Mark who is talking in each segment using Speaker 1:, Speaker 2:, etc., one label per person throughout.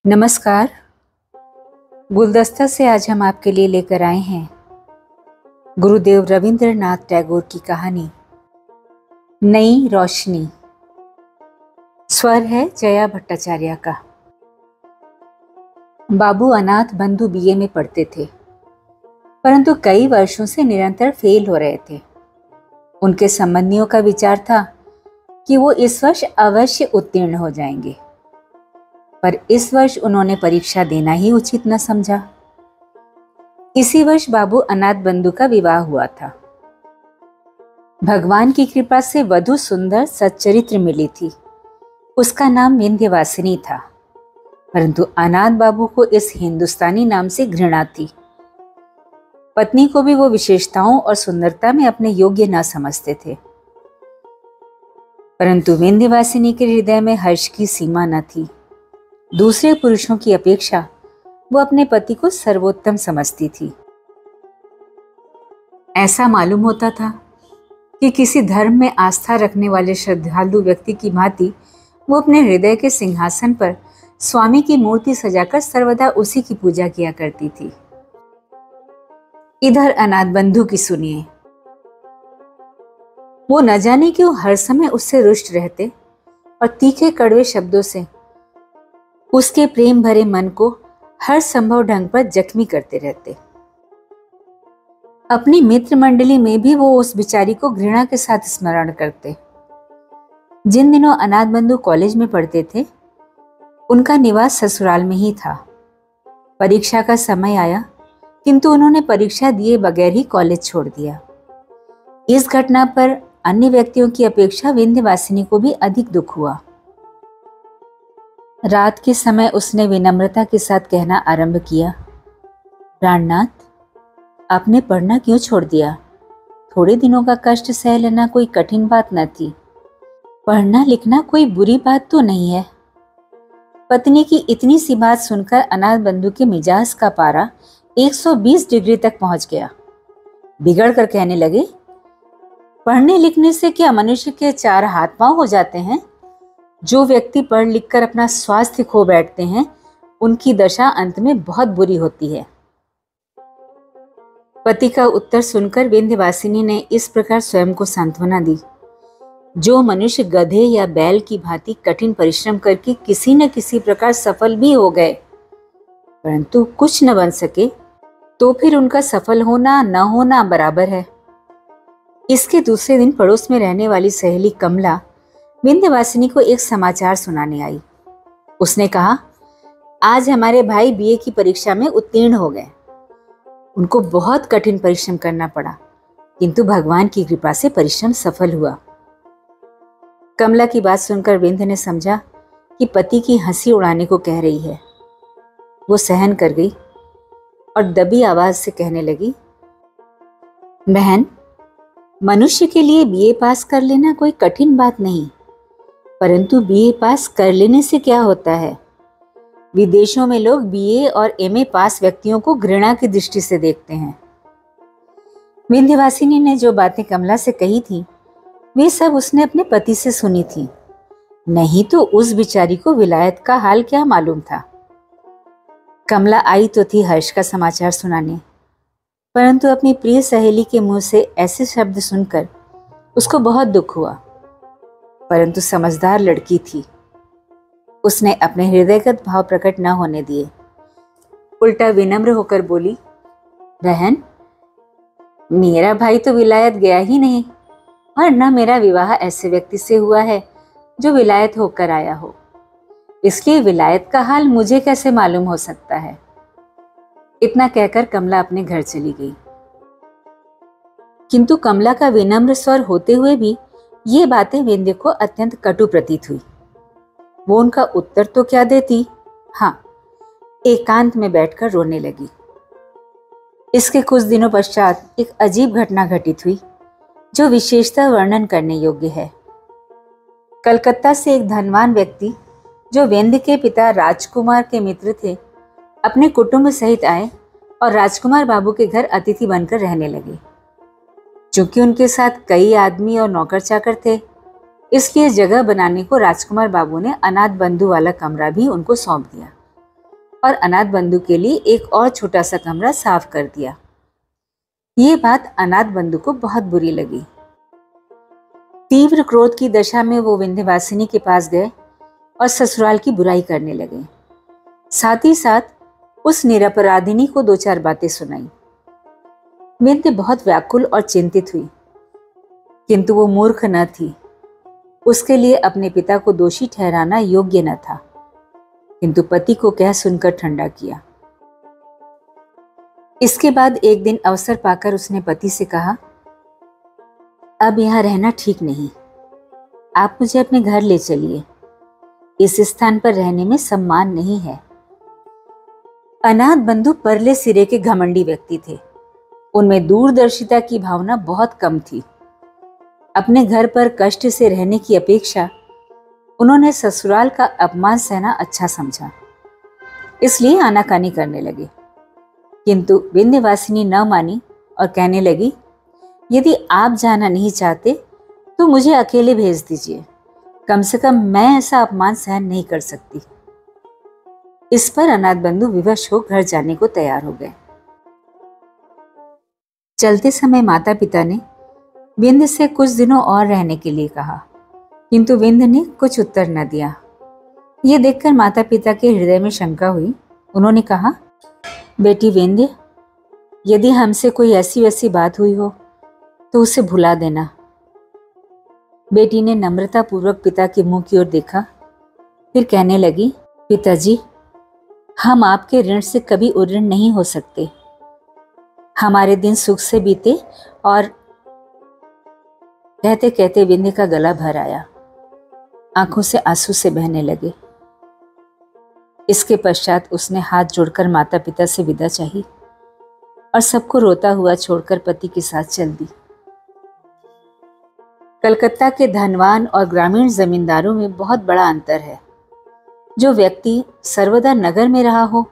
Speaker 1: नमस्कार। गुलदस्ता से आज हम आपके लिए लेकर आए हैं गुरुदेव रविंद्रनाथ टैगोर की कहानी नई रोशनी। स्वर है जया भट्टाचार्य का। बाबू अनाथ बंधु बीए में पढ़ते थे, परंतु कई वर्षों से निरंतर फेल हो रहे थे। उनके संबंधियों का विचार था कि वो इस वर्ष अवश्य उत्तीर्ण हो जाएंगे, पर इस वर्ष उन्होंने परीक्षा देना ही उचित न समझा। इसी वर्ष बाबू अनाथ बंधु का विवाह हुआ था। भगवान की कृपा से वधू सुंदर सच्चरित्र मिली थी। उसका नाम विंध्यवासिनी था, परंतु अनाथ बाबू को इस हिंदुस्तानी नाम से घृणा थी। पत्नी को भी वो विशेषताओं और सुंदरता में अपने योग्य न समझते थे, परंतु विंध्यवासिनी के हृदय में हर्ष की सीमा न थी। दूसरे पुरुषों की अपेक्षा वो अपने पति को सर्वोत्तम समझती थी। ऐसा मालूम होता था कि किसी धर्म में आस्था रखने वाले श्रद्धालु व्यक्ति की भांति वो अपने हृदय के सिंहासन पर स्वामी की मूर्ति सजाकर सर्वदा उसी की पूजा किया करती थी। इधर अनाथ बंधु की सुनिए। वो न जाने क्यों हर समय उससे रुष्ट रहते और तीखे कड़वे शब्दों से उसके प्रेम भरे मन को हर संभव ढंग पर जख्मी करते रहते। अपनी मित्र मंडली में भी वो उस बिचारी को घृणा के साथ स्मरण करते। जिन दिनों अनाथ बंधु कॉलेज में पढ़ते थे, उनका निवास ससुराल में ही था। परीक्षा का समय आया, किंतु उन्होंने परीक्षा दिए बगैर ही कॉलेज छोड़ दिया। इस घटना पर अन्य व्यक्तियों की अपेक्षा विंध्यवासिनी को भी अधिक दुख हुआ। रात के समय उसने विनम्रता के साथ कहना आरंभ किया, प्राणनाथ, आपने पढ़ना क्यों छोड़ दिया? थोड़े दिनों का कष्ट सह लेना कोई कठिन बात न थी। पढ़ना लिखना कोई बुरी बात तो नहीं है। पत्नी की इतनी सी बात सुनकर अनाथ बंधु के मिजाज का पारा 120 डिग्री तक पहुंच गया। बिगड़ कर कहने लगे, पढ़ने लिखने से क्या मनुष्य के 4 हाथ पांव हो जाते हैं? जो व्यक्ति पढ़ लिख कर अपना स्वास्थ्य खो बैठते हैं, उनकी दशा अंत में बहुत बुरी होती है। पति का उत्तर सुनकर विंध्यवासिनी ने इस प्रकार स्वयं को सांत्वना दी, जो मनुष्य गधे या बैल की भांति कठिन परिश्रम करके किसी न किसी प्रकार सफल भी हो गए, परंतु कुछ न बन सके, तो फिर उनका सफल होना न होना बराबर है। इसके दूसरे दिन पड़ोस में रहने वाली सहेली कमला विंध्यवासिनी को एक समाचार सुनाने आई। उसने कहा, आज हमारे भाई बीए की परीक्षा में उत्तीर्ण हो गए। उनको बहुत कठिन परिश्रम करना पड़ा, किंतु भगवान की कृपा से परिश्रम सफल हुआ। कमला की बात सुनकर विंध्य ने समझा कि पति की हंसी उड़ाने को कह रही है। वो सहन कर गई और दबी आवाज से कहने लगी, बहन, मनुष्य के लिए बीए पास कर लेना कोई कठिन बात नहीं, परंतु बीए पास कर लेने से क्या होता है? विदेशों में लोग बीए और एमए पास व्यक्तियों को घृणा की दृष्टि से देखते हैं। विंध्यवासिनी ने जो बातें कमला से कही थी, वे सब उसने अपने पति से सुनी थी। नहीं तो उस बिचारी को विलायत का हाल क्या मालूम था। कमला आई तो थी हर्ष का समाचार सुनाने, परंतु अपनी प्रिय सहेली के मुंह से ऐसे शब्द सुनकर उसको बहुत दुख हुआ। परंतु समझदार लड़की थी, उसने अपने हृदयगत भाव प्रकट न होने दिए। उल्टा विनम्र होकर बोली, बहन, मेरा भाई तो विलायत गया ही नहीं, और न मेरा विवाह ऐसे व्यक्ति से हुआ है जो विलायत होकर आया हो। इसलिए विलायत का हाल मुझे कैसे मालूम हो सकता है। इतना कहकर कमला अपने घर चली गई। किंतु कमला का विनम्र स्वर होते हुए भी ये बातें विंध्य को अत्यंत कटु प्रतीत हुई। वो उनका उत्तर तो क्या देती, हाँ, एकांत में बैठकर रोने लगी। इसके कुछ दिनों पश्चात एक अजीब घटना घटित हुई, जो विशेषतः वर्णन करने योग्य है। कलकत्ता से एक धनवान व्यक्ति, जो विंध्य के पिता राजकुमार के मित्र थे, अपने कुटुंब सहित आए और राजकुमार बाबू के घर अतिथि बनकर रहने लगे। चूंकि उनके साथ कई आदमी और नौकर चाकर थे, इसलिए जगह बनाने को राजकुमार बाबू ने अनाथ बंधु वाला कमरा भी उनको सौंप दिया और अनाथ बंधु के लिए एक और छोटा सा कमरा साफ कर दिया। ये बात अनाथ बंधु को बहुत बुरी लगी। तीव्र क्रोध की दशा में वो विंध्यवासिनी के पास गए और ससुराल की बुराई करने लगे। साथ ही साथ उस निरपराधिनी को दो चार बातें सुनाई। विंध्य बहुत व्याकुल और चिंतित हुई, किंतु वो मूर्ख न थी। उसके लिए अपने पिता को दोषी ठहराना योग्य न था, किंतु पति को कह सुनकर ठंडा किया। इसके बाद एक दिन अवसर पाकर उसने पति से कहा, अब यहाँ रहना ठीक नहीं, आप मुझे अपने घर ले चलिए। इस स्थान पर रहने में सम्मान नहीं है। अनाथ बंधु परले सिरे के घमंडी व्यक्ति थे। उनमें दूरदर्शिता की भावना बहुत कम थी। अपने घर पर कष्ट से रहने की अपेक्षा उन्होंने ससुराल का अपमान सहना अच्छा समझा, इसलिए आनाकानी करने लगे। किंतु विंध्यवासिनी न मानी और कहने लगी, यदि आप जाना नहीं चाहते तो मुझे अकेले भेज दीजिए, कम से कम मैं ऐसा अपमान सहन नहीं कर सकती। इस पर अनाथ बंधु विवश हो घर जाने को तैयार हो गए। चलते समय माता पिता ने विंध्य से कुछ दिनों और रहने के लिए कहा, किंतु विंध्य ने कुछ उत्तर न दिया। ये देखकर माता पिता के हृदय में शंका हुई। उन्होंने कहा, बेटी विंध्य, यदि हमसे कोई ऐसी वैसी बात हुई हो तो उसे भुला देना। बेटी ने नम्रतापूर्वक पिता के मुंह की ओर देखा, फिर कहने लगी, पिताजी, हम आपके ऋण से कभी उऋण नहीं हो सकते। हमारे दिन सुख से बीते। और कहते कहते विंध्य का गला भर आया, आंखों से आंसू से बहने लगे। इसके पश्चात उसने हाथ जोड़कर माता पिता से विदा चाही और सबको रोता हुआ छोड़कर पति के साथ चल दी। कलकत्ता के धनवान और ग्रामीण जमींदारों में बहुत बड़ा अंतर है। जो व्यक्ति सर्वदा नगर में रहा हो,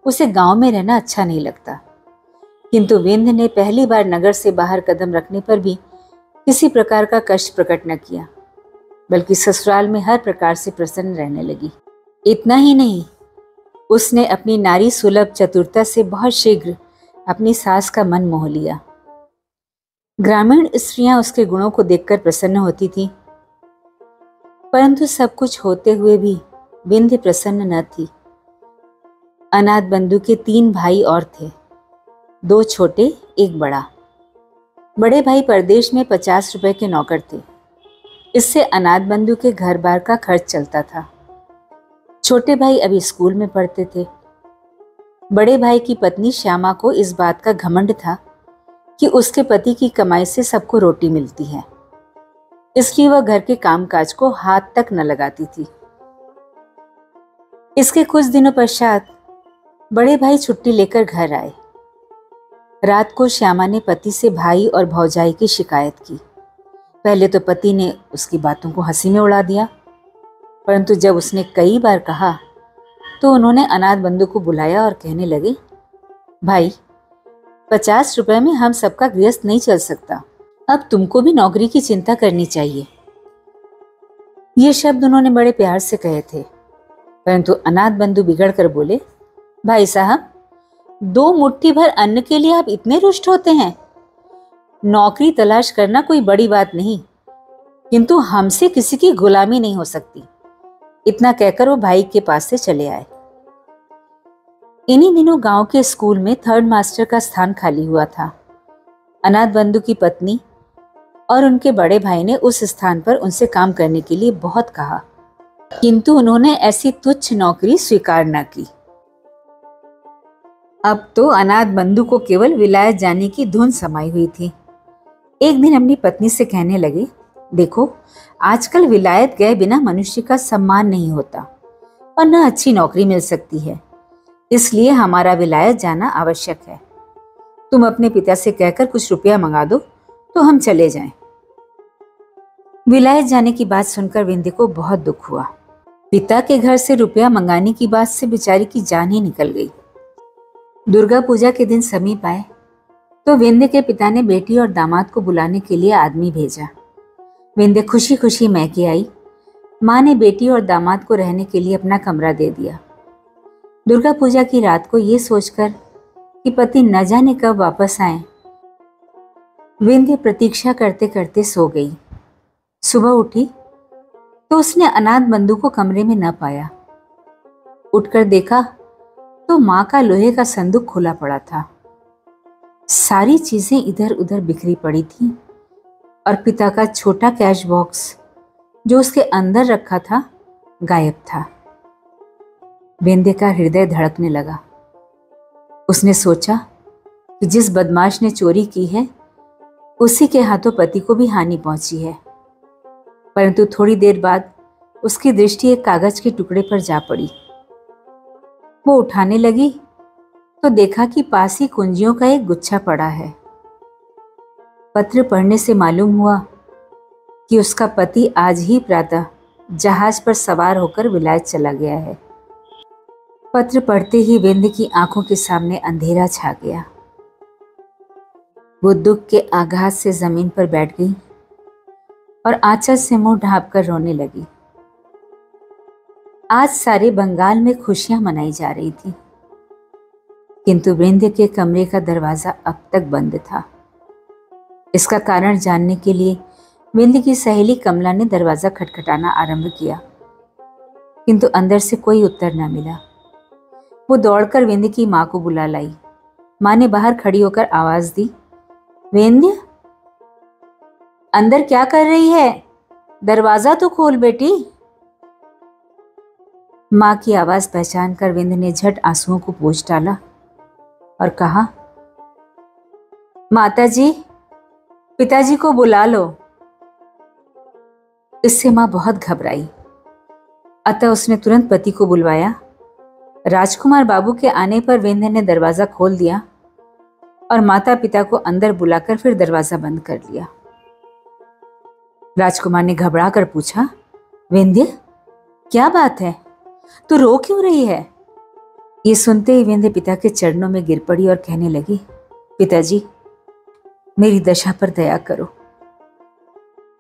Speaker 1: उसे गांव में रहना अच्छा नहीं लगता। किंतु विंध्य ने पहली बार नगर से बाहर कदम रखने पर भी किसी प्रकार का कष्ट प्रकट न किया, बल्कि ससुराल में हर प्रकार से प्रसन्न रहने लगी। इतना ही नहीं, उसने अपनी नारी सुलभ चतुरता से बहुत शीघ्र अपनी सास का मन मोह लिया। ग्रामीण स्त्रियां उसके गुणों को देखकर प्रसन्न होती थीं, परंतु सब कुछ होते हुए भी विंध्य प्रसन्न न थी। अनाथ बंधु के 3 भाई और थे, 2 छोटे, 1 बड़ा। बड़े भाई परदेश में 50 रुपए के नौकर थे। इससे अनाथ बंधु के घर बार का खर्च चलता था। छोटे भाई अभी स्कूल में पढ़ते थे। बड़े भाई की पत्नी श्यामा को इस बात का घमंड था कि उसके पति की कमाई से सबको रोटी मिलती है, इसलिए वह घर के कामकाज को हाथ तक न लगाती थी। इसके कुछ दिनों पश्चात बड़े भाई छुट्टी लेकर घर आए। रात को श्यामा ने पति से भाई और भौजाई की शिकायत की। पहले तो पति ने उसकी बातों को हंसी में उड़ा दिया, परंतु जब उसने कई बार कहा तो उन्होंने अनाथ बंधु को बुलाया और कहने लगे, भाई, 50 रुपए में हम सबका गृहस्थ नहीं चल सकता। अब तुमको भी नौकरी की चिंता करनी चाहिए। ये शब्द उन्होंने बड़े प्यार से कहे थे, परंतु अनाथ बंधु बिगड़ कर बोले, भाई साहब, 2 मुट्ठी भर अन्न के लिए आप इतने रुष्ट होते हैं? नौकरी तलाश करना कोई बड़ी बात नहीं, किंतु हमसे किसी की गुलामी नहीं हो सकती। इतना कहकर वो भाई के पास से चले आए। इन्हीं दिनों गांव के स्कूल में 3rd मास्टर का स्थान खाली हुआ था। अनाथ बंधु की पत्नी और उनके बड़े भाई ने उस स्थान पर उनसे काम करने के लिए बहुत कहा, किंतु उन्होंने ऐसी तुच्छ नौकरी स्वीकार न की। अब तो अनाथ बंधु को केवल विलायत जाने की धुन समाई हुई थी। एक दिन अपनी पत्नी से कहने लगे, देखो, आजकल विलायत गए बिना मनुष्य का सम्मान नहीं होता और न अच्छी नौकरी मिल सकती है, इसलिए हमारा विलायत जाना आवश्यक है। तुम अपने पिता से कहकर कुछ रुपया मंगा दो तो हम चले जाएं। विलायत जाने की बात सुनकर विंध्य को बहुत दुख हुआ। पिता के घर से रुपया मंगाने की बात से बेचारी की जान ही निकल गई। दुर्गा पूजा के दिन समीप आए तो विंध्य के पिता ने बेटी और दामाद को बुलाने के लिए आदमी भेजा। विंध्य खुशी खुशी मैके आई। माँ ने बेटी और दामाद को रहने के लिए अपना कमरा दे दिया। दुर्गा पूजा की रात को ये सोचकर कि पति न जाने कब वापस आए, विंध्य प्रतीक्षा करते करते सो गई। सुबह उठी तो उसने अनाथ बंधु को कमरे में न पाया। उठकर देखा तो माँ का लोहे का संदूक खुला पड़ा था। सारी चीजें इधर उधर बिखरी पड़ी थीं और पिता का छोटा कैश बॉक्स जो उसके अंदर रखा था गायब था। विंध्य का हृदय धड़कने लगा। उसने सोचा कि जिस बदमाश ने चोरी की है उसी के हाथों पति को भी हानि पहुंची है। परंतु थोड़ी देर बाद उसकी दृष्टि एक कागज के टुकड़े पर जा पड़ी। वो उठाने लगी तो देखा कि पास ही कुंजियों का एक गुच्छा पड़ा है। पत्र पढ़ने से मालूम हुआ कि उसका पति आज ही प्रातः जहाज पर सवार होकर विलायत चला गया है। पत्र पढ़ते ही विंध्य की आंखों के सामने अंधेरा छा गया। वो दुख के आघात से जमीन पर बैठ गई और आंचल से मुंह ढांपकर रोने लगी। आज सारे बंगाल में खुशियां मनाई जा रही थी, किंतु विंध्य के कमरे का दरवाजा अब तक बंद था। इसका कारण जानने के लिए विंध्य की सहेली कमला ने दरवाजा खटखटाना आरंभ किया, किंतु अंदर से कोई उत्तर न मिला। वो दौड़कर विंध्य की मां को बुला लाई। मां ने बाहर खड़ी होकर आवाज दी, विंध्य, अंदर क्या कर रही है? दरवाजा तो खोल बेटी। मां की आवाज पहचान कर विंध्य ने झट आंसुओं को पोंछ डाला और कहा, माताजी, पिताजी को बुला लो। इससे मां बहुत घबराई, अतः उसने तुरंत पति को बुलवाया। राजकुमार बाबू के आने पर विंध्य ने दरवाजा खोल दिया और माता पिता को अंदर बुलाकर फिर दरवाजा बंद कर लिया। राजकुमार ने घबरा कर पूछा, विंध्य, क्या बात है? तू रो क्यों रही है? ये सुनते ही विंध्य पिता के चरणों में गिर पड़ी और कहने लगी, पिताजी, मेरी दशा पर दया करो।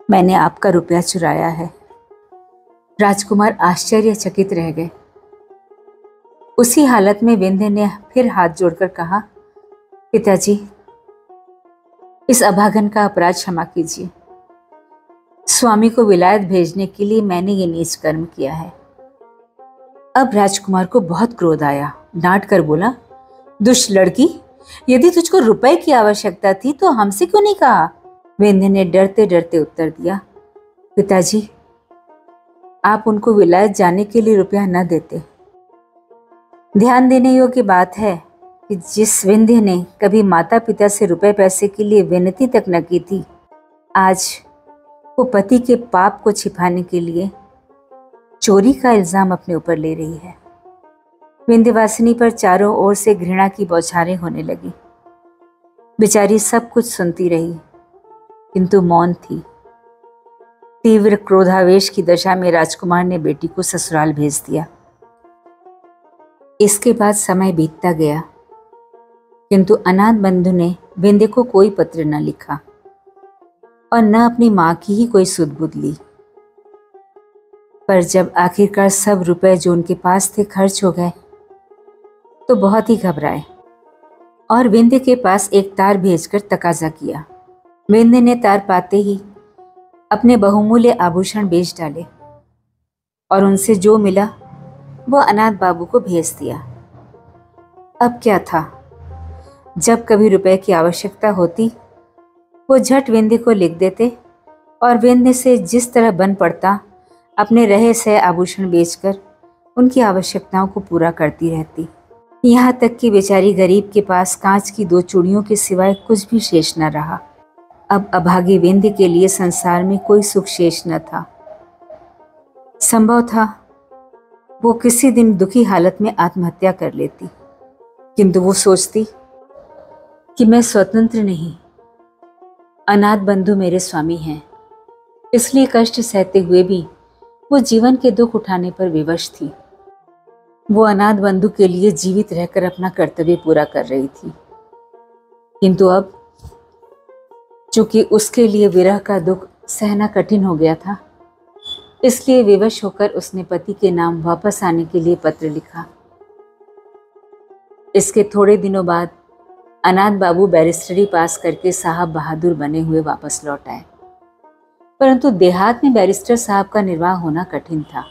Speaker 1: मैंने आपका रुपया चुराया है। राजकुमार आश्चर्यचकित रह गए। उसी हालत में विंध्य ने फिर हाथ जोड़कर कहा, पिताजी, इस अभागन का अपराध क्षमा कीजिए। स्वामी को विलायत भेजने के लिए मैंने ये नीच कर्म किया है। अब राजकुमार को बहुत क्रोध आया। डांट कर बोला, दुष्ट लड़की, यदि तुझको रुपए की आवश्यकता थी तो हमसे क्यों नहीं कहा? विंध्य ने डरते डरते उत्तर दिया, पिताजी, आप उनको विलायत जाने के लिए रुपया न देते। ध्यान देने योग्य बात है कि जिस विंध्य ने कभी माता पिता से रुपए पैसे के लिए विनती तक न की थी, आज वो पति के पाप को छिपाने के लिए चोरी का इल्जाम अपने ऊपर ले रही है। विंध्यवासिनी पर चारों ओर से घृणा की बौछारें होने लगी। बेचारी सब कुछ सुनती रही, किंतु मौन थी। तीव्र क्रोधावेश की दशा में राजकुमार ने बेटी को ससुराल भेज दिया। इसके बाद समय बीतता गया, किंतु अनाथ बंधु ने विंध्य को कोई पत्र न लिखा और न अपनी मां की ही कोई सुध-बुध ली। पर जब आखिरकार सब रुपए जो उनके पास थे खर्च हो गए तो बहुत ही घबराए और विंध्य के पास एक तार भेजकर तकाजा किया। विंध्य ने तार पाते ही अपने बहुमूल्य आभूषण बेच डाले और उनसे जो मिला वो अनाथ बाबू को भेज दिया। अब क्या था, जब कभी रुपए की आवश्यकता होती वो झट विंध्य को लिख देते और विंध्य से जिस तरह बन पड़ता अपने रहे सहे आभूषण बेचकर उनकी आवश्यकताओं को पूरा करती रहती। यहाँ तक कि बेचारी गरीब के पास कांच की 2 चूड़ियों के सिवाय कुछ भी शेष न रहा। अब अभागी विंध्य के लिए संसार में कोई सुख शेष न था। संभव था वो किसी दिन दुखी हालत में आत्महत्या कर लेती, किंतु वो सोचती कि मैं स्वतंत्र नहीं, अनाथ बंधु मेरे स्वामी हैं, इसलिए कष्ट सहते हुए भी वो जीवन के दुख उठाने पर विवश थी। वो अनाथ बंधु के लिए जीवित रहकर अपना कर्तव्य पूरा कर रही थी। किंतु अब चूंकि उसके लिए विरह का दुख सहना कठिन हो गया था, इसलिए विवश होकर उसने पति के नाम वापस आने के लिए पत्र लिखा। इसके थोड़े दिनों बाद अनाथ बाबू बैरिस्टरी पास करके साहब बहादुर बने हुए वापस लौट आए, परंतु देहात में बैरिस्टर साहब का निर्वाह होना कठिन था,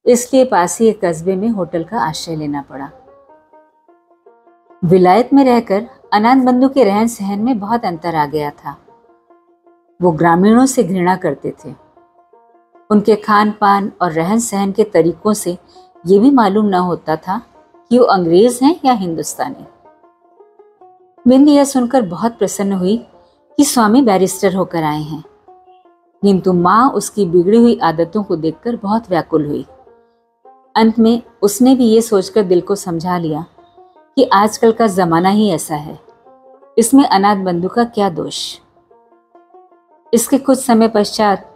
Speaker 1: इसलिए पास ही एक कस्बे में होटल का आश्रय लेना पड़ा। विलायत में रहकर अनाथ बंधु के रहन सहन में बहुत अंतर आ गया था। वो ग्रामीणों से घृणा करते थे। उनके खान पान और रहन सहन के तरीकों से ये भी मालूम न होता था कि वो अंग्रेज हैं या हिंदुस्तानी। बिंदी यह सुनकर बहुत प्रसन्न हुई कि स्वामी बैरिस्टर होकर आए हैं, किंतु माँ उसकी बिगड़ी हुई आदतों को देखकर बहुत व्याकुल हुई। अंत में उसने भी ये सोचकर दिल को समझा लिया कि आजकल का जमाना ही ऐसा है, इसमें अनाथ बंधु का क्या दोष। इसके कुछ समय पश्चात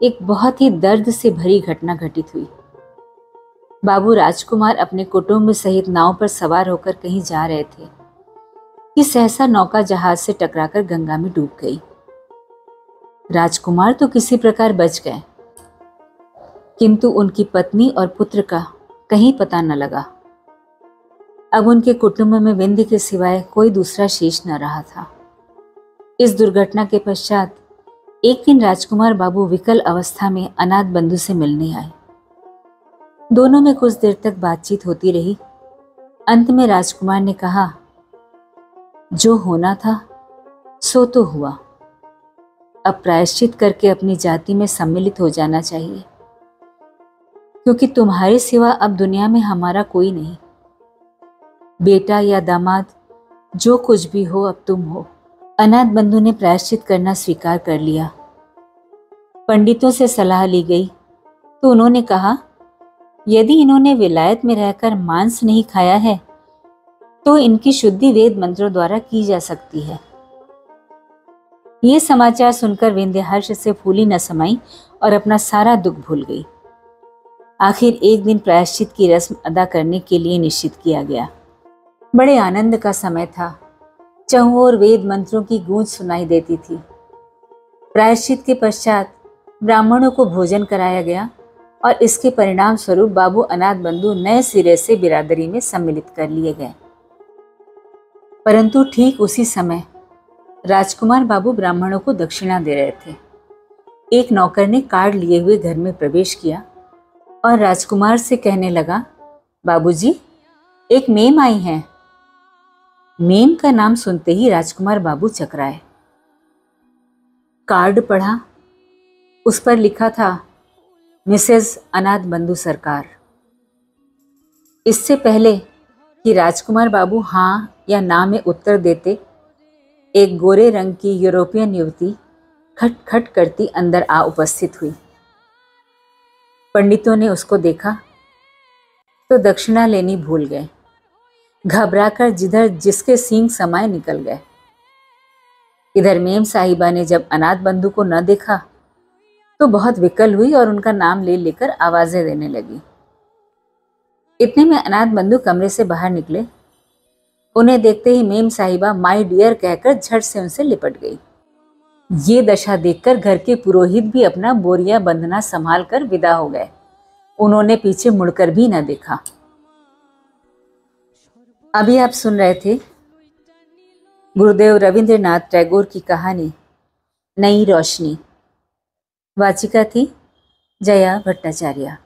Speaker 1: एक बहुत ही दर्द से भरी घटना घटित हुई। बाबू राजकुमार अपने कुटुंब सहित नाव पर सवार होकर कहीं जा रहे थे कि सहसा नौका जहाज से टकराकर गंगा में डूब गई। राजकुमार तो किसी प्रकार बच गए, किंतु उनकी पत्नी और पुत्र का कहीं पता न लगा। अब उनके कुटुंब में विंध्य के सिवाय कोई दूसरा शेष न रहा था। इस दुर्घटना के पश्चात एक दिन राजकुमार बाबू विकल अवस्था में अनाथ बंधु से मिलने आए। दोनों में कुछ देर तक बातचीत होती रही। अंत में राजकुमार ने कहा, जो होना था सो तो हुआ, अब प्रायश्चित करके अपनी जाति में सम्मिलित हो जाना चाहिए, क्योंकि तुम्हारे सिवा अब दुनिया में हमारा कोई नहीं। बेटा या दामाद जो कुछ भी हो, अब तुम हो। अनाथ बंधु ने प्रायश्चित करना स्वीकार कर लिया। पंडितों से सलाह ली गई तो उन्होंने कहा, यदि इन्होंने विलायत में रहकर मांस नहीं खाया है तो इनकी शुद्धि वेद मंत्रों द्वारा की जा सकती है। ये समाचार सुनकर विंध्य हर्ष से फूली न समाई और अपना सारा दुख भूल गई। आखिर एक दिन प्रायश्चित की रस्म अदा करने के लिए निश्चित किया गया। बड़े आनंद का समय था। चहुओर वेद मंत्रों की गूंज सुनाई देती थी। प्रायश्चित के पश्चात ब्राह्मणों को भोजन कराया गया और इसके परिणाम स्वरूप बाबू अनाथ बंधु नए सिरे से बिरादरी में सम्मिलित कर लिए गए। परंतु ठीक उसी समय राजकुमार बाबू ब्राह्मणों को दक्षिणा दे रहे थे। एक नौकर ने कार्ड लिए हुए घर में प्रवेश किया और राजकुमार से कहने लगा, बाबूजी, एक मेम आई है। मेम का नाम सुनते ही राजकुमार बाबू चकराए। कार्ड पढ़ा। उस पर लिखा था, मिसेस अनाथ बंधु सरकार। इससे पहले कि राजकुमार बाबू हाँ या ना में उत्तर देते, एक गोरे रंग की यूरोपियन युवती खटखट करती अंदर आ उपस्थित हुई। पंडितों ने उसको देखा तो दक्षिणा लेनी भूल गए। घबराकर जिधर जिसके सींग समाये निकल गए। इधर मेम साहिबा ने जब अनाथ बंधु को न देखा तो बहुत विकल हुई और उनका नाम ले लेकर आवाजें देने लगी। इतने में अनाथ बंधु कमरे से बाहर निकले। उन्हें देखते ही मेम साहिबा माय डियर कहकर झट से उनसे लिपट गई। ये दशा देखकर घर के पुरोहित भी अपना बोरिया बंधना संभाल कर विदा हो गए। उन्होंने पीछे मुड़कर भी न देखा। अभी आप सुन रहे थे गुरुदेव रविंद्रनाथ टैगोर की कहानी नई रोशनी। वाचिका थी जया भट्टाचार्य।